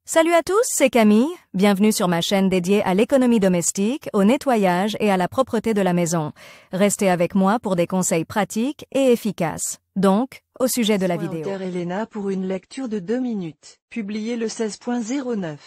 Salut à tous, c'est Camille. Bienvenue sur ma chaîne dédiée à l'économie domestique, au nettoyage et à la propreté de la maison. Restez avec moi pour des conseils pratiques et efficaces. Donc, au sujet de la vidéo. Elena pour une lecture de 2 minutes. Publié le 16.09.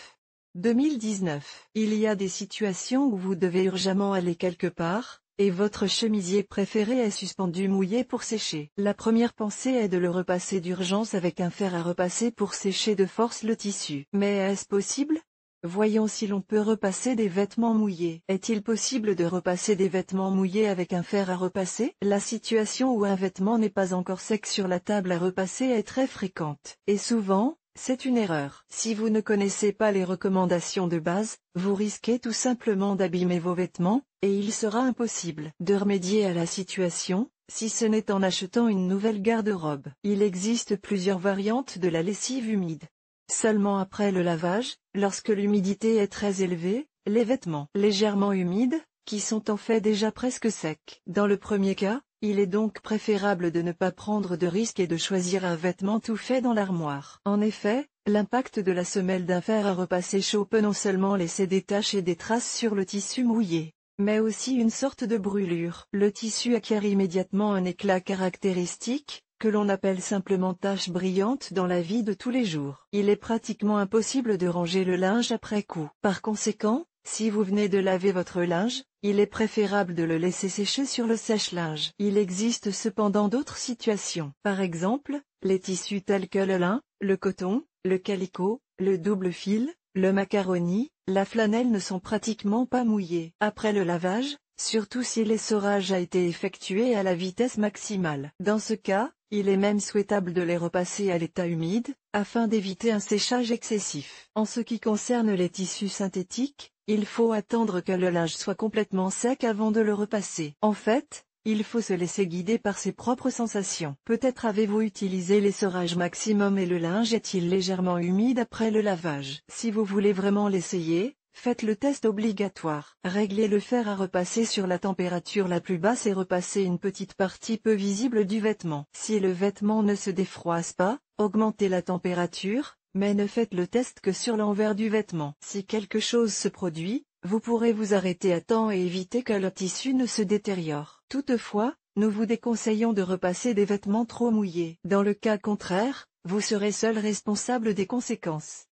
2019. Il y a des situations où vous devez urgemment aller quelque part, et votre chemisier préféré est suspendu mouillé pour sécher. La première pensée est de le repasser d'urgence avec un fer à repasser pour sécher de force le tissu. Mais est-ce possible? Voyons si l'on peut repasser des vêtements mouillés. Est-il possible de repasser des vêtements mouillés avec un fer à repasser? La situation où un vêtement n'est pas encore sec sur la table à repasser est très fréquente. Et souvent, c'est une erreur. Si vous ne connaissez pas les recommandations de base, vous risquez tout simplement d'abîmer vos vêtements, et il sera impossible de remédier à la situation, si ce n'est en achetant une nouvelle garde-robe. Il existe plusieurs variantes de la lessive humide. Seulement après le lavage, lorsque l'humidité est très élevée, les vêtements légèrement humides, qui sont en fait déjà presque secs. Dans le premier cas, il est donc préférable de ne pas prendre de risques et de choisir un vêtement tout fait dans l'armoire. En effet, l'impact de la semelle d'un fer à repasser chaud peut non seulement laisser des taches et des traces sur le tissu mouillé, mais aussi une sorte de brûlure. Le tissu acquiert immédiatement un éclat caractéristique, que l'on appelle simplement tache brillante dans la vie de tous les jours. Il est pratiquement impossible de ranger le linge après coup. Par conséquent, si vous venez de laver votre linge, il est préférable de le laisser sécher sur le sèche-linge. Il existe cependant d'autres situations. Par exemple, les tissus tels que le lin, le coton, le calicot, le double fil, le macaroni, la flanelle ne sont pratiquement pas mouillés. Après le lavage, surtout si l'essorage a été effectué à la vitesse maximale. Dans ce cas, il est même souhaitable de les repasser à l'état humide, afin d'éviter un séchage excessif. En ce qui concerne les tissus synthétiques, il faut attendre que le linge soit complètement sec avant de le repasser. En fait, il faut se laisser guider par ses propres sensations. Peut-être avez-vous utilisé l'essorage maximum et le linge est-il légèrement humide après le lavage. Si vous voulez vraiment l'essayer, faites le test obligatoire. Réglez le fer à repasser sur la température la plus basse et repassez une petite partie peu visible du vêtement. Si le vêtement ne se défroisse pas, augmentez la température, mais ne faites le test que sur l'envers du vêtement. Si quelque chose se produit, vous pourrez vous arrêter à temps et éviter que le tissu ne se détériore. Toutefois, nous vous déconseillons de repasser des vêtements trop mouillés. Dans le cas contraire, vous serez seul responsable des conséquences.